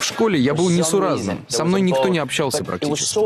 школе я был несуразным. Со мной никто не общался практически.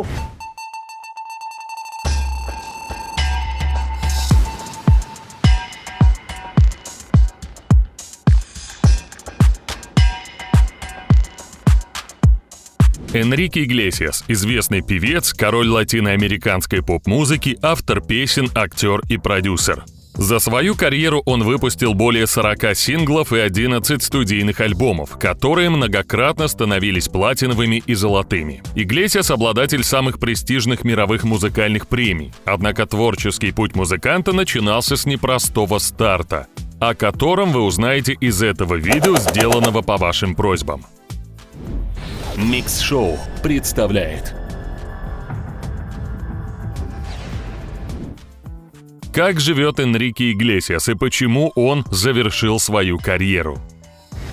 Энрике Иглесиас – известный певец, король латиноамериканской поп-музыки, автор песен, актер и продюсер. За свою карьеру он выпустил более 40 синглов и 11 студийных альбомов, которые многократно становились платиновыми и золотыми. Иглесиас – обладатель самых престижных мировых музыкальных премий, однако творческий путь музыканта начинался с непростого старта, о котором вы узнаете из этого видео, сделанного по вашим просьбам. Микс-шоу представляет. Как живет Энрике Иглесиас и почему он завершил свою карьеру?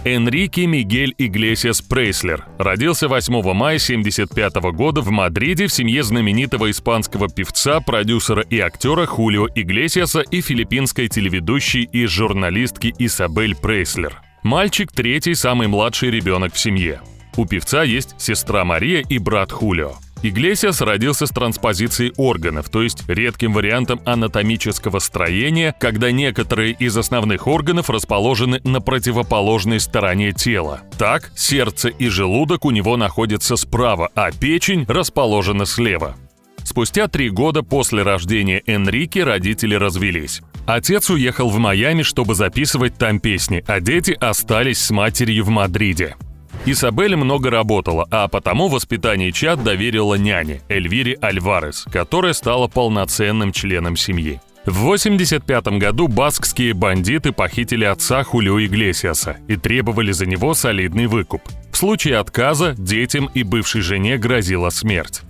Энрике Мигель Иглесиас Прейслер родился 8 мая 1975 года в Мадриде в семье знаменитого испанского певца, продюсера и актера Хулио Иглесиаса и филиппинской телеведущей и журналистки Исабель Прейслер. Мальчик – третий, самый младший ребенок в семье. У певца есть сестра Мария и брат Хулио. Иглесиас родился с транспозицией органов, то есть редким вариантом анатомического строения, когда некоторые из основных органов расположены на противоположной стороне тела. Так, сердце и желудок у него находятся справа, а печень расположена слева. Спустя 3 года после рождения Энрике родители развелись. Отец уехал в Майами, чтобы записывать там песни, а дети остались с матерью в Мадриде. Исабель много работала, а потому воспитание чад доверила няне Эльвире Альварес, которая стала полноценным членом семьи. В 1985 году баскские бандиты похитили отца Хулио Иглесиаса и требовали за него солидный выкуп. В случае отказа детям и бывшей жене грозила смерть.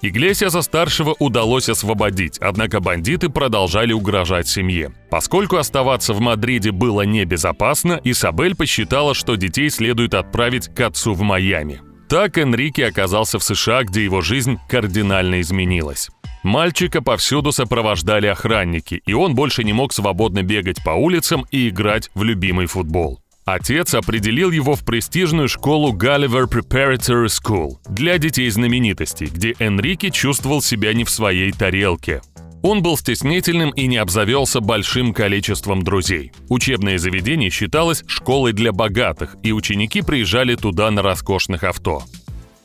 Иглесиаса-старшего удалось освободить, однако бандиты продолжали угрожать семье. Поскольку оставаться в Мадриде было небезопасно, Исабель посчитала, что детей следует отправить к отцу в Майами. Так Энрике оказался в США, где его жизнь кардинально изменилась. Мальчика повсюду сопровождали охранники, и он больше не мог свободно бегать по улицам и играть в любимый футбол. Отец определил его в престижную школу Gulliver Preparatory School для детей-знаменитостей, где Энрике чувствовал себя не в своей тарелке. Он был стеснительным и не обзавелся большим количеством друзей. Учебное заведение считалось школой для богатых, и ученики приезжали туда на роскошных авто.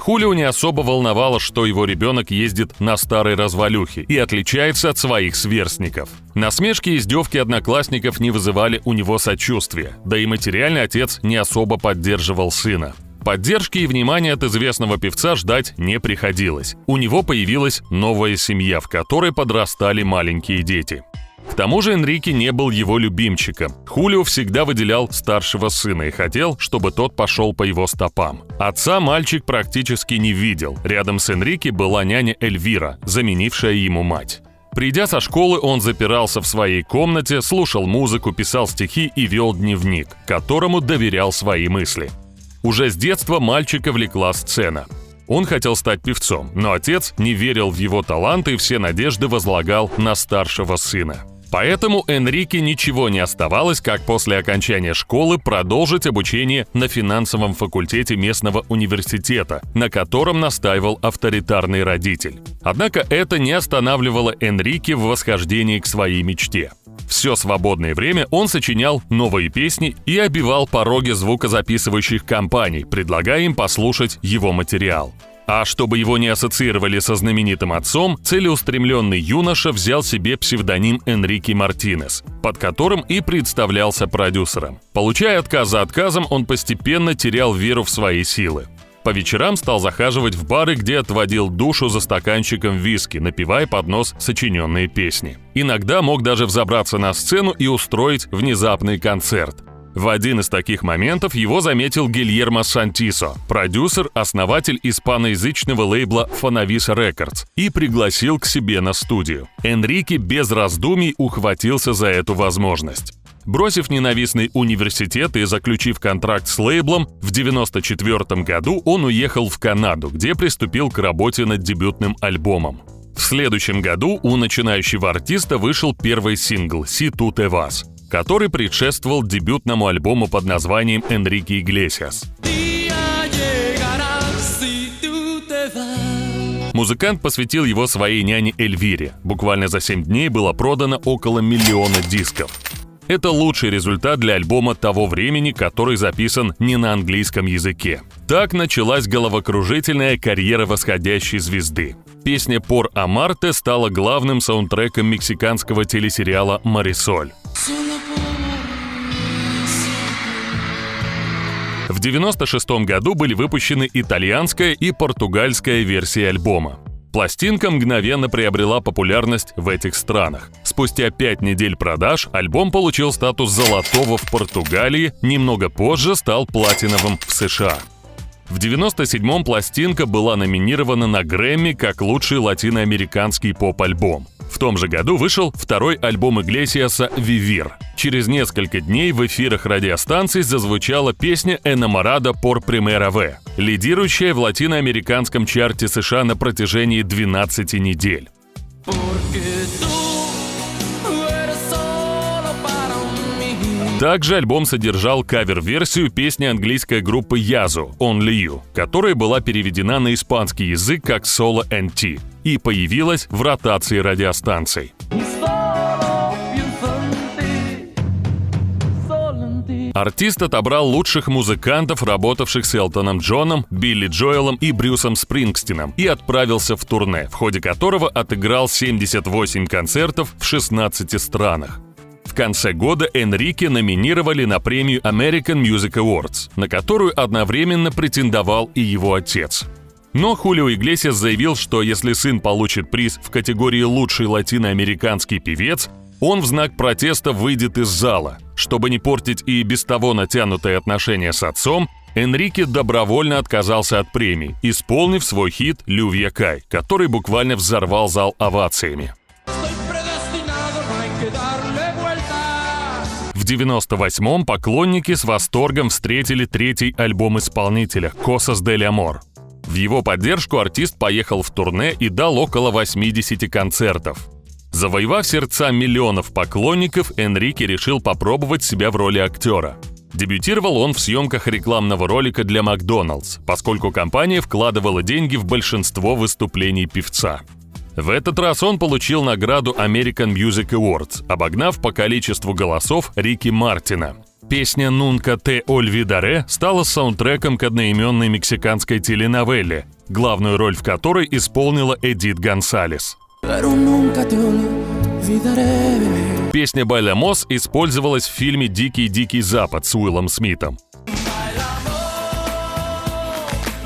Хулио не особо волновало, что его ребенок ездит на старой развалюхе и отличается от своих сверстников. Насмешки и издевки одноклассников не вызывали у него сочувствия, да и материальный отец не особо поддерживал сына. Поддержки и внимания от известного певца ждать не приходилось. У него появилась новая семья, в которой подрастали маленькие дети. К тому же Энрике не был его любимчиком. Хулио всегда выделял старшего сына и хотел, чтобы тот пошел по его стопам. Отца мальчик практически не видел. Рядом с Энрике была няня Эльвира, заменившая ему мать. Придя со школы, он запирался в своей комнате, слушал музыку, писал стихи и вел дневник, которому доверял свои мысли. Уже с детства мальчика влекла сцена. Он хотел стать певцом, но отец не верил в его таланты и все надежды возлагал на старшего сына. Поэтому Энрике ничего не оставалось, как после окончания школы продолжить обучение на финансовом факультете местного университета, на котором настаивал авторитарный родитель. Однако это не останавливало Энрике в восхождении к своей мечте. Все свободное время он сочинял новые песни и обивал пороги звукозаписывающих компаний, предлагая им послушать его материал. А чтобы его не ассоциировали со знаменитым отцом, целеустремленный юноша взял себе псевдоним Энрике Мартинес, под которым и представлялся продюсером. Получая отказ за отказом, он постепенно терял веру в свои силы. По вечерам стал захаживать в бары, где отводил душу за стаканчиком виски, напевая под нос сочиненные песни. Иногда мог даже взобраться на сцену и устроить внезапный концерт. В один из таких моментов его заметил Гильермо Сантисо, продюсер, основатель испаноязычного лейбла Fonovisa Records, и пригласил к себе на студию. Энрике без раздумий ухватился за эту возможность. Бросив ненавистный университет и заключив контракт с лейблом, в 1994 году он уехал в Канаду, где приступил к работе над дебютным альбомом. В следующем году у начинающего артиста вышел первый сингл «Si Tú Te Vas», который предшествовал дебютному альбому под названием «Энрике Иглесиас». Día llegará Музыкант посвятил его своей няне Эльвире. Буквально за 7 дней было продано около 1 миллиона дисков. Это лучший результат для альбома того времени, который записан не на английском языке. Так началась головокружительная карьера восходящей звезды. Песня «Por Amarte» стала главным саундтреком мексиканского телесериала «Марисоль». В 1996 году были выпущены итальянская и португальская версии альбома. Пластинка мгновенно приобрела популярность в этих странах. Спустя 5 недель продаж альбом получил статус золотого в Португалии, немного позже стал платиновым в США. В 1997-м пластинка была номинирована на Грэмми как лучший латиноамериканский поп-альбом. В том же году вышел второй альбом Иглесиаса «Vivir». Через несколько дней в эфирах радиостанций зазвучала песня «Enamorada por primera vez», лидирующая в латиноамериканском чарте США на протяжении 12 недель. Также альбом содержал кавер-версию песни английской группы Yazoo «Only You», которая была переведена на испанский язык как «Solo NT» и появилась в ротации радиостанций. Артист отобрал лучших музыкантов, работавших с Элтоном Джоном, Билли Джоэлом и Брюсом Спрингстином, и отправился в турне, в ходе которого отыграл 78 концертов в 16 странах. В конце года Энрике номинировали на премию American Music Awards, на которую одновременно претендовал и его отец. Но Хулио Иглесиас заявил, что если сын получит приз в категории «Лучший латиноамериканский певец», он в знак протеста выйдет из зала. Чтобы не портить и без того натянутые отношения с отцом, Энрике добровольно отказался от премии, исполнив свой хит «Lluvia Cae», который буквально взорвал зал овациями. В 1998-м поклонники с восторгом встретили третий альбом исполнителя «Cosas del Amor». В его поддержку артист поехал в турне и дал около 80 концертов. Завоевав сердца миллионов поклонников, Энрике решил попробовать себя в роли актера. Дебютировал он в съемках рекламного ролика для Макдоналдс, поскольку компания вкладывала деньги в большинство выступлений певца. В этот раз он получил награду American Music Awards, обогнав по количеству голосов Рики Мартина. Песня «Nunca te olvidaré» стала саундтреком к одноименной мексиканской теленовелле, главную роль в которой исполнила Эдит Гонсалес. Песня «Байламос» использовалась в фильме «Дикий-дикий Запад» с Уиллом Смитом.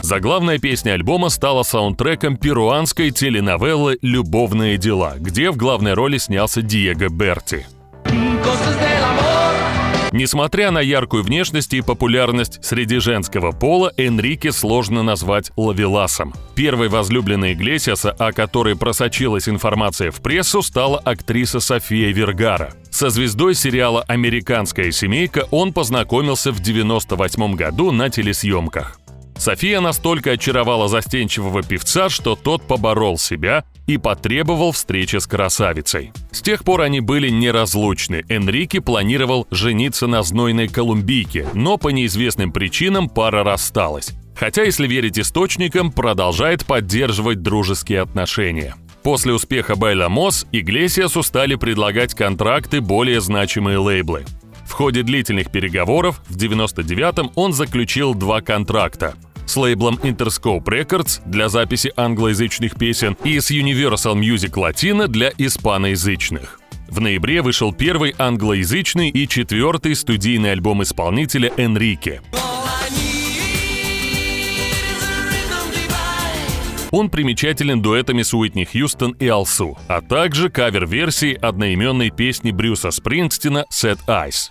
Заглавная песня альбома стала саундтреком перуанской теленовеллы «Любовные дела», где в главной роли снялся Диего Берти. Несмотря на яркую внешность и популярность среди женского пола, Энрике сложно назвать ловеласом. Первой возлюбленной Иглесиаса, о которой просочилась информация в прессу, стала актриса София Вергара. Со звездой сериала «Американская семейка» он познакомился в 1998 году на телесъемках. София настолько очаровала застенчивого певца, что тот поборол себя и потребовал встречи с красавицей. С тех пор они были неразлучны. Энрике планировал жениться на знойной колумбийке, но по неизвестным причинам пара рассталась. Хотя, если верить источникам, продолжает поддерживать дружеские отношения. После успеха «Байламос» Иглесиасу стали предлагать контракты более значимые лейблы. В ходе длительных переговоров в 1999-м он заключил 2 контракта с лейблом Interscope Records для записи англоязычных песен и с Universal Music Latino для испаноязычных. В ноябре вышел первый англоязычный и 4-й студийный альбом исполнителя Энрике. Он примечателен дуэтами с Уитни Хьюстон и Алсу, а также кавер-версией одноименной песни Брюса Спрингстина «Set Eyes».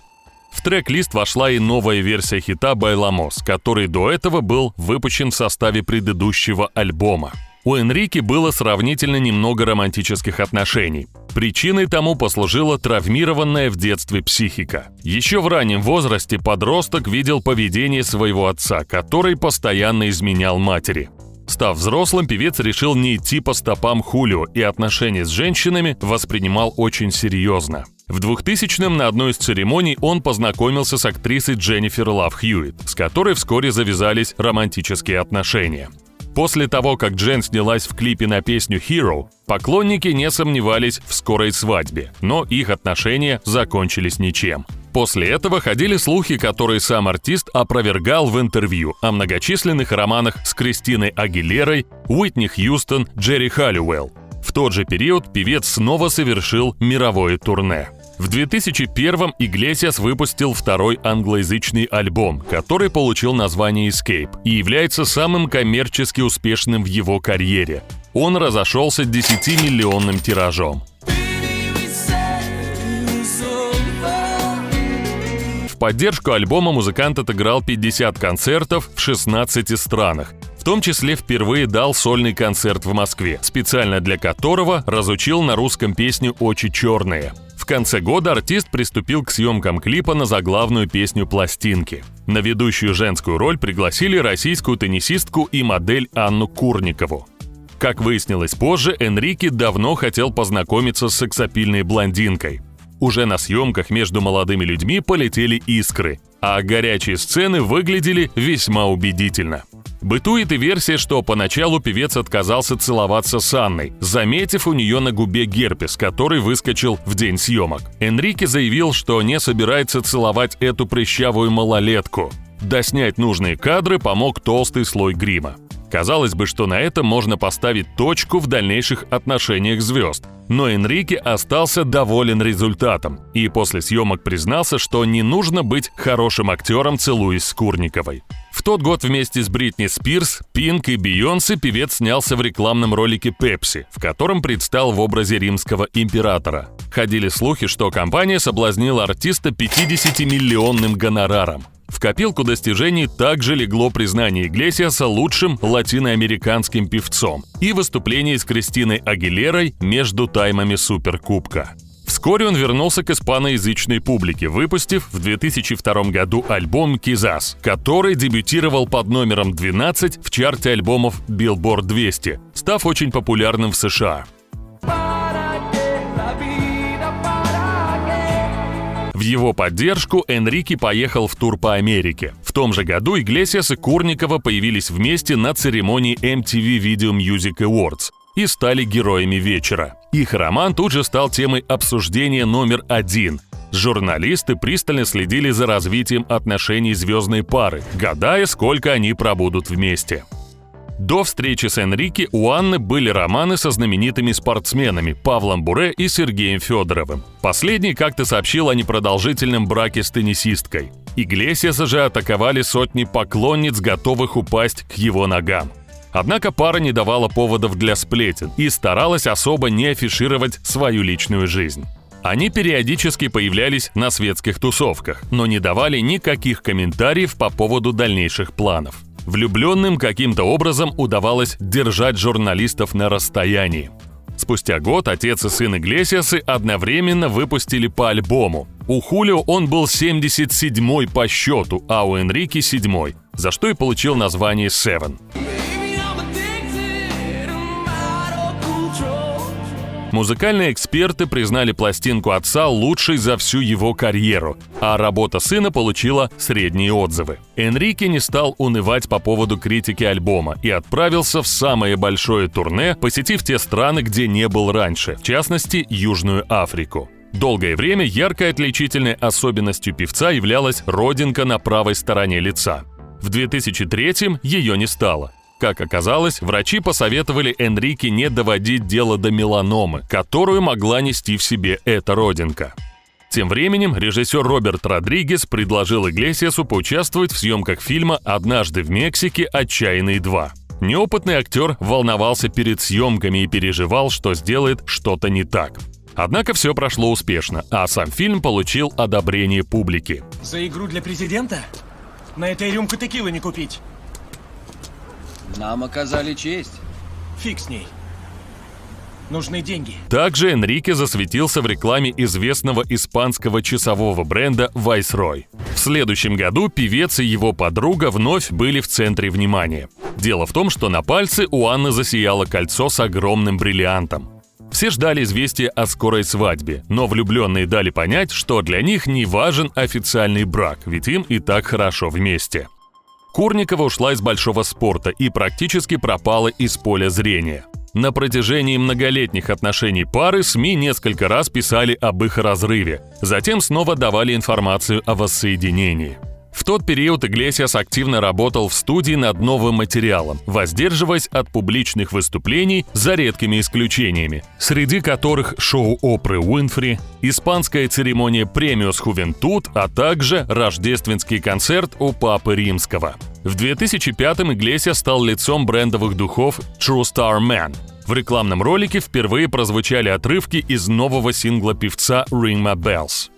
В трек-лист вошла и новая версия хита «Байламос», который до этого был выпущен в составе предыдущего альбома. У Энрике было сравнительно немного романтических отношений. Причиной тому послужила травмированная в детстве психика. Еще в раннем возрасте подросток видел поведение своего отца, который постоянно изменял матери. Став взрослым, певец решил не идти по стопам Хулио и отношения с женщинами воспринимал очень серьезно. В 2000-м на одной из церемоний он познакомился с актрисой Дженнифер Лав Хьюитт, с которой вскоре завязались романтические отношения. После того, как Джен снялась в клипе на песню «Hero», поклонники не сомневались в скорой свадьбе, но их отношения закончились ничем. После этого ходили слухи, которые сам артист опровергал в интервью, о многочисленных романах с Кристиной Агилерой, Уитни Хьюстон, Джерри Халлиуэлл. В тот же период певец снова совершил мировое турне. В 2001-м Иглесиас выпустил второй англоязычный альбом, который получил название «Escape» и является самым коммерчески успешным в его карьере. Он разошелся 10-миллионным тиражом. В поддержку альбома музыкант отыграл 50 концертов в 16 странах. В том числе впервые дал сольный концерт в Москве, специально для которого разучил на русском песню «Очи черные». В конце года артист приступил к съемкам клипа на заглавную песню пластинки. На ведущую женскую роль пригласили российскую теннисистку и модель Анну Курникову. Как выяснилось позже, Энрике давно хотел познакомиться с сексапильной блондинкой. Уже на съемках между молодыми людьми полетели искры, а горячие сцены выглядели весьма убедительно. Бытует и версия, что поначалу певец отказался целоваться с Анной, заметив у нее на губе герпес, который выскочил в день съемок. Энрике заявил, что не собирается целовать эту прыщавую малолетку. Доснять нужные кадры помог толстый слой грима. Казалось бы, что на этом можно поставить точку в дальнейших отношениях звезд. Но Энрике остался доволен результатом и после съемок признался, что не нужно быть хорошим актером, целуясь с Курниковой. В тот год вместе с Бритни Спирс, Пинк и Бейонсе певец снялся в рекламном ролике Pepsi, в котором предстал в образе римского императора. Ходили слухи, что компания соблазнила артиста 50-миллионным гонораром. В копилку достижений также легло признание Иглесиаса лучшим латиноамериканским певцом и выступление с Кристиной Агилерой между таймами Суперкубка. Вскоре он вернулся к испаноязычной публике, выпустив в 2002 году альбом «Quizás», который дебютировал под номером 12 в чарте альбомов Billboard 200, став очень популярным в США. В его поддержку Энрике поехал в тур по Америке. В том же году Иглесиас и Курникова появились вместе на церемонии MTV Video Music Awards и стали героями вечера. Их роман тут же стал темой обсуждения номер один. Журналисты пристально следили за развитием отношений звездной пары, гадая, сколько они пробудут вместе. До встречи с Энрике у Анны были романы со знаменитыми спортсменами Павлом Буре и Сергеем Федоровым. Последний как-то сообщил о непродолжительном браке с теннисисткой. Иглесиаса же атаковали сотни поклонниц, готовых упасть к его ногам. Однако пара не давала поводов для сплетен и старалась особо не афишировать свою личную жизнь. Они периодически появлялись на светских тусовках, но не давали никаких комментариев по поводу дальнейших планов. Влюбленным каким-то образом удавалось держать журналистов на расстоянии. Спустя год отец и сын Иглесиасы одновременно выпустили по альбому. У Хулио он был 77-й по счету, а у Энрике 7-й, за что и получил название «Seven». Музыкальные эксперты признали пластинку отца лучшей за всю его карьеру, а работа сына получила средние отзывы. Энрике не стал унывать по поводу критики альбома и отправился в самое большое турне, посетив те страны, где не был раньше, в частности, Южную Африку. Долгое время яркой отличительной особенностью певца являлась родинка на правой стороне лица. В 2003-м ее не стало. Как оказалось, врачи посоветовали Энрике не доводить дело до меланомы, которую могла нести в себе эта родинка. Тем временем режиссер Роберт Родригес предложил Иглесиасу поучаствовать в съемках фильма «Однажды в Мексике. Отчаянный 2». Неопытный актер волновался перед съемками и переживал, что сделает что-то не так. Однако все прошло успешно, а сам фильм получил одобрение публики. За игру для президента? На этой рюмку текилы не купить. Нам оказали честь. Фиг с ней. Нужны деньги. Также Энрике засветился в рекламе известного испанского часового бренда Viceroy. В следующем году певец и его подруга вновь были в центре внимания. Дело в том, что на пальце у Анны засияло кольцо с огромным бриллиантом. Все ждали известия о скорой свадьбе, но влюбленные дали понять, что для них не важен официальный брак, ведь им и так хорошо вместе. Курникова ушла из большого спорта и практически пропала из поля зрения. На протяжении многолетних отношений пары СМИ несколько раз писали об их разрыве, затем снова давали информацию о воссоединении. В тот период Иглесиас активно работал в студии над новым материалом, воздерживаясь от публичных выступлений за редкими исключениями, среди которых шоу Опры Уинфри, испанская церемония Премиос Хувентуд, а также рождественский концерт у Папы Римского. В 2005-м Иглесиас стал лицом брендовых духов True Star Man. В рекламном ролике впервые прозвучали отрывки из нового сингла певца Ring My Bells.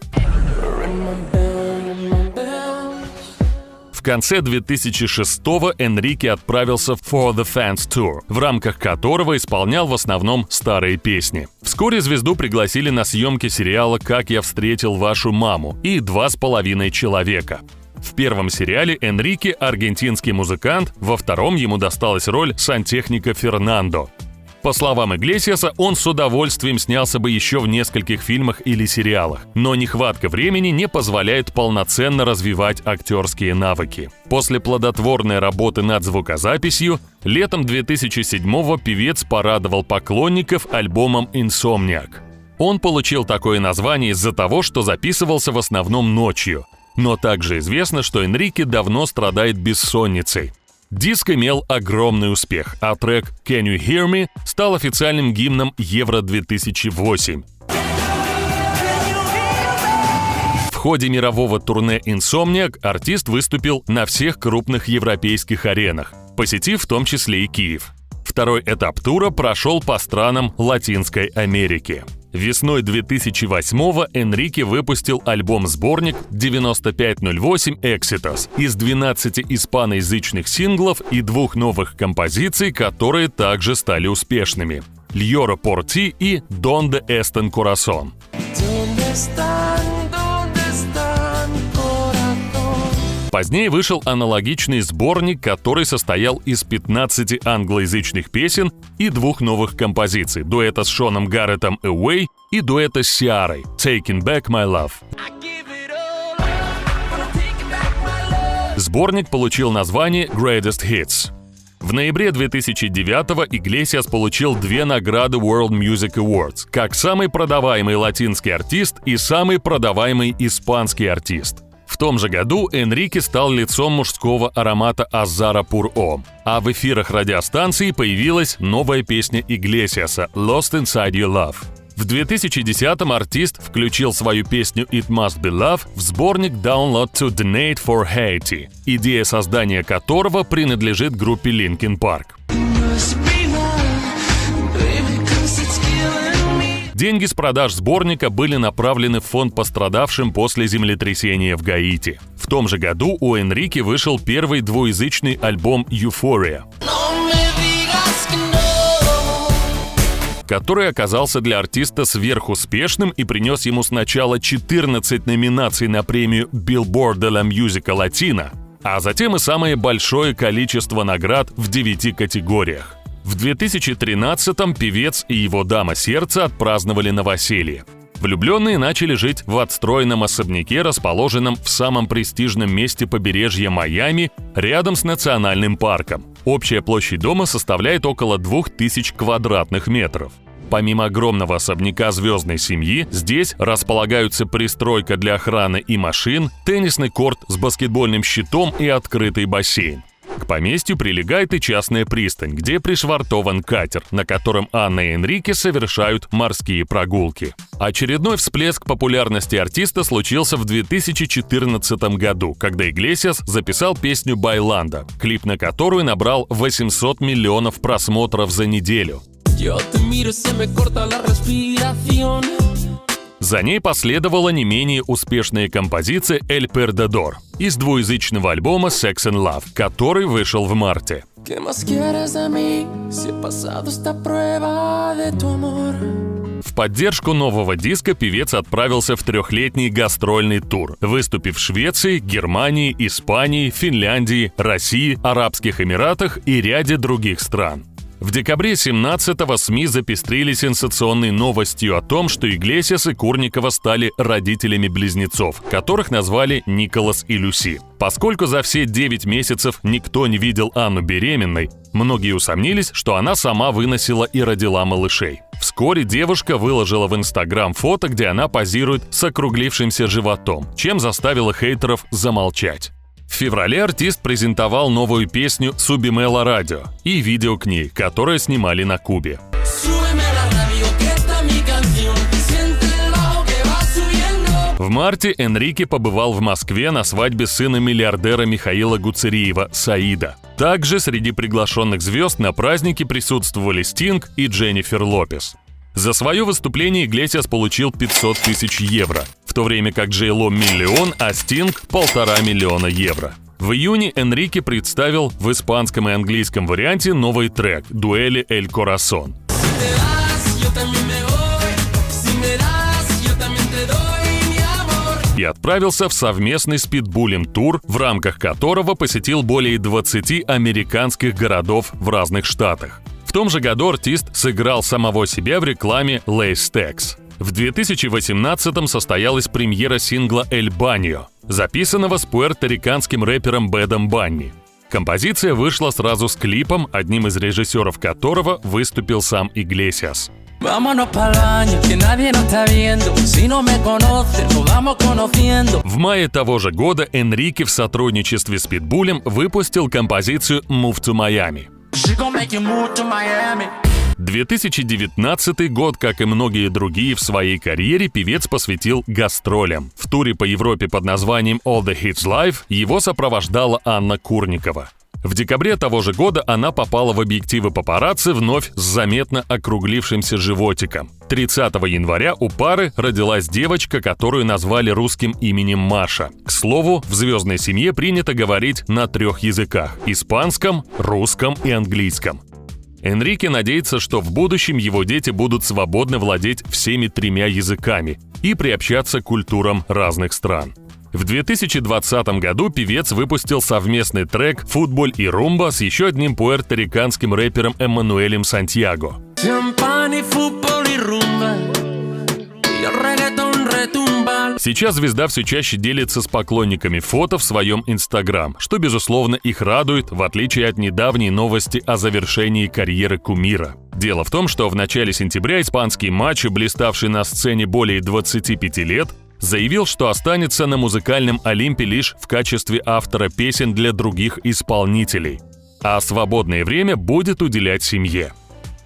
В конце 2006-го Энрике отправился в For the Fans Tour, в рамках которого исполнял в основном старые песни. Вскоре звезду пригласили на съемки сериала «Как я встретил вашу маму» и «2,5 человека». В первом сериале Энрике – аргентинский музыкант, во втором ему досталась роль сантехника Фернандо. По словам Иглесиаса, он с удовольствием снялся бы еще в нескольких фильмах или сериалах, но нехватка времени не позволяет полноценно развивать актерские навыки. После плодотворной работы над звукозаписью, летом 2007-го певец порадовал поклонников альбомом «Insomniac». Он получил такое название из-за того, что записывался в основном ночью. Но также известно, что Энрике давно страдает бессонницей. Диск имел огромный успех, а трек «Can You Hear Me» стал официальным гимном Евро-2008. В ходе мирового турне Insomniac артист выступил на всех крупных европейских аренах, посетив в том числе и Киев. Второй этап тура прошел по странам Латинской Америки. Весной 2008-го Энрике выпустил альбом-сборник 9508 Éxitos из 12 испаноязычных синглов и 2 новых композиций, которые также стали успешными – «Lloro por ti» и «Donde está el corazón». Позднее вышел аналогичный сборник, который состоял из 15 англоязычных песен и 2 новых композиций – дуэта с Шоном Гарреттом «Away» и дуэта с Сиарой «Taking Back My Love». Сборник получил название «Greatest Hits». В ноябре 2009-го Иглесиас получил 2 награды World Music Awards как самый продаваемый латинский артист и самый продаваемый испанский артист. В том же году Энрике стал лицом мужского аромата Азара Pur Homme, а в эфирах радиостанции появилась новая песня Иглесиаса «Lost Inside Your Love». В 2010-м артист включил свою песню «It Must Be Love» в сборник «Download to Donate for Haiti», идея создания которого принадлежит группе Linkin Park. Деньги с продаж сборника были направлены в фонд пострадавшим после землетрясения в Гаити. В том же году у Энрике вышел первый двуязычный альбом «Euphoria», который оказался для артиста сверхуспешным и принес ему сначала 14 номинаций на премию Billboard de la Musica Latina, а затем и самое большое количество наград в 9 категориях. В 2013-м певец и его дама сердца отпраздновали новоселье. Влюбленные начали жить в отстроенном особняке, расположенном в самом престижном месте побережья Майами, рядом с национальным парком. Общая площадь дома составляет около 2000 квадратных метров. Помимо огромного особняка звездной семьи, здесь располагаются пристройка для охраны и машин, теннисный корт с баскетбольным щитом и открытый бассейн. К поместью прилегает и частная пристань, где пришвартован катер, на котором Анна и Энрике совершают морские прогулки. Очередной всплеск популярности артиста случился в 2014 году, когда Иглесиас записал песню «Байланда», клип на которую набрал 800 миллионов просмотров за неделю. За ней последовала не менее успешная композиция «El Perdedor» из двуязычного альбома «Sex and Love», который вышел в марте. В поддержку нового диска певец отправился в 3-летний гастрольный тур, выступив в Швеции, Германии, Испании, Финляндии, России, Арабских Эмиратах и ряде других стран. В декабре 17-го СМИ запестрили сенсационной новостью о том, что Иглесиас и Курникова стали родителями близнецов, которых назвали Николас и Люси. Поскольку за все 9 месяцев никто не видел Анну беременной, многие усомнились, что она сама выносила и родила малышей. Вскоре девушка выложила в Инстаграм фото, где она позирует с округлившимся животом, чем заставила хейтеров замолчать. В феврале артист презентовал новую песню «Súbeme la radio» и видео к ней, которое снимали на Кубе. В марте Энрике побывал в Москве на свадьбе сына миллиардера Михаила Гуцериева, Саида. Также среди приглашенных звезд на празднике присутствовали Стинг и Дженнифер Лопес. За свое выступление Иглесиас получил 500 тысяч евро, в то время как Джей-Ло – миллион, а Стинг – 1,5 миллиона евро. В июне Энрике представил в испанском и английском варианте новый трек «Дуэли эль Корасон». И отправился в совместный с Питбулем тур, в рамках которого посетил более 20 американских городов в разных штатах. В том же году артист сыграл самого себя в рекламе Lay's Tex. В 2018-м состоялась премьера сингла «Эль Баньо», записанного с пуэрториканским рэпером Бэдом Банни. Композиция вышла сразу с клипом, одним из режиссеров которого выступил сам Иглесиас. В мае того же года Энрике в сотрудничестве с Питбулем выпустил композицию «Move to Miami». 2019 год, как и многие другие в своей карьере, певец посвятил гастролям. В туре по Европе под названием All the Hits Live его сопровождала Анна Курникова. В декабре того же года она попала в объективы папарацци вновь с заметно округлившимся животиком. 30 января у пары родилась девочка, которую назвали русским именем Маша. К слову, в звездной семье принято говорить на 3 языках – испанском, русском и английском. Энрике надеется, что в будущем его дети будут свободно владеть всеми 3 языками и приобщаться к культурам разных стран. В 2020 году певец выпустил совместный трек «Футболь и румба» с еще одним пуэрториканским рэпером Эммануэлем Сантьяго. Сейчас звезда все чаще делится с поклонниками фото в своем Инстаграм, что, безусловно, их радует, в отличие от недавней новости о завершении карьеры кумира. Дело в том, что в начале сентября испанский мачо, блиставший на сцене более 25 лет, заявил, что останется на музыкальном Олимпе лишь в качестве автора песен для других исполнителей, а свободное время будет уделять семье.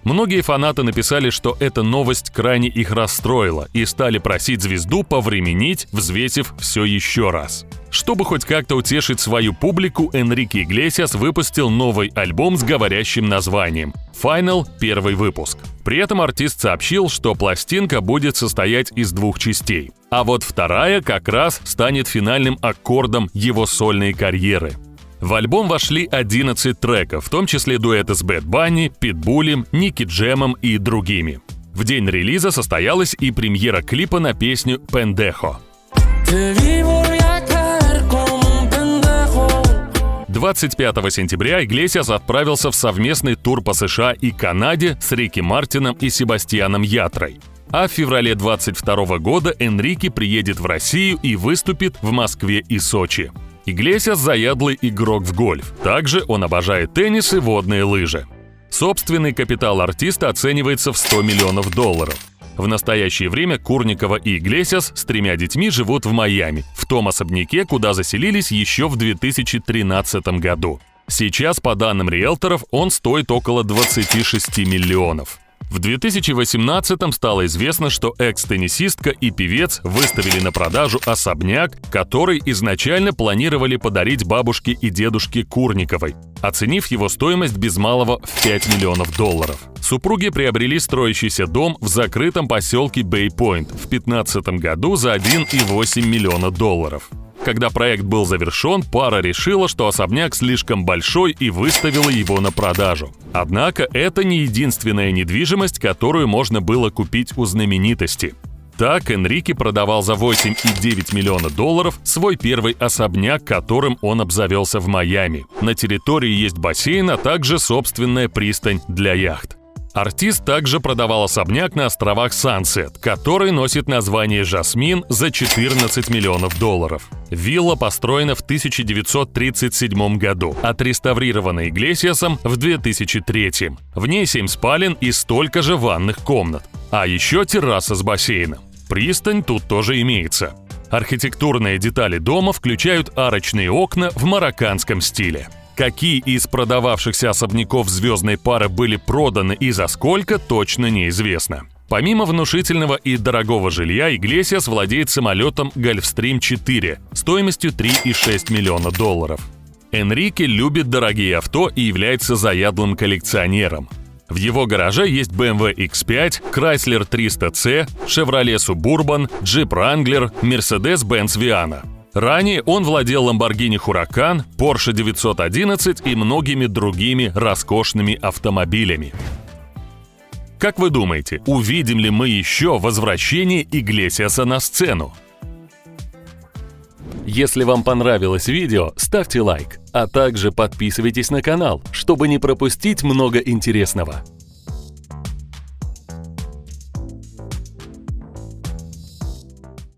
Многие фанаты написали, что эта новость крайне их расстроила и стали просить звезду повременить, взвесив все еще раз. Чтобы хоть как-то утешить свою публику, Энрике Иглесиас выпустил новый альбом с говорящим названием «Final. Первый выпуск». При этом артист сообщил, что пластинка будет состоять из 2 частей, а вот вторая как раз станет финальным аккордом его сольной карьеры. В альбом вошли 11 треков, в том числе дуэты с Бэд Банни, Питбулем, Ники Джемом и другими. В день релиза состоялась и премьера клипа на песню «Пендехо». 25 сентября Иглесиас отправился в совместный тур по США и Канаде с Рики Мартином и Себастьяном Ятрой. А в феврале 22 года Энрике приедет в Россию и выступит в Москве и Сочи. Иглесиас – заядлый игрок в гольф. Также он обожает теннис и водные лыжи. Собственный капитал артиста оценивается в $100 миллионов. В настоящее время Курникова и Иглесиас с 3 детьми живут в Майами, в том особняке, куда заселились еще в 2013 году. Сейчас, по данным риэлторов, он стоит около 26 миллионов. В 2018-м стало известно, что экс-теннисистка и певец выставили на продажу особняк, который изначально планировали подарить бабушке и дедушке Курниковой, оценив его стоимость без малого в $5 миллионов. Супруги приобрели строящийся дом в закрытом поселке Бэй-Пойнт в 2015 году за $1,8 миллиона. Когда проект был завершен, пара решила, что особняк слишком большой и выставила его на продажу. Однако это не единственная недвижимость, которую можно было купить у знаменитости. Так Энрике продавал за $8,9 миллиона свой первый особняк, которым он обзавелся в Майами. На территории есть бассейн, а также собственная пристань для яхт. Артист также продавал особняк на островах Сансет, который носит название «Жасмин» за $14 миллионов. Вилла построена в 1937 году, отреставрирована Иглесиасом в 2003. В ней 7 спален и столько же ванных комнат. А еще терраса с бассейном. Пристань тут тоже имеется. Архитектурные детали дома включают арочные окна в марокканском стиле. Какие из продававшихся особняков звездной пары были проданы и за сколько, точно неизвестно. Помимо внушительного и дорогого жилья, Иглесиас владеет самолетом Gulfstream 4 стоимостью $3,6 миллиона. Энрике любит дорогие авто и является заядлым коллекционером. В его гараже есть BMW X5, Chrysler 300C, Chevrolet Suburban, Jeep Wrangler, Mercedes-Benz Viana. Ранее он владел Lamborghini Huracan, Porsche 911 и многими другими роскошными автомобилями. Как вы думаете, увидим ли мы еще возвращение Иглесиаса на сцену? Если вам понравилось видео, ставьте лайк, а также подписывайтесь на канал, чтобы не пропустить много интересного.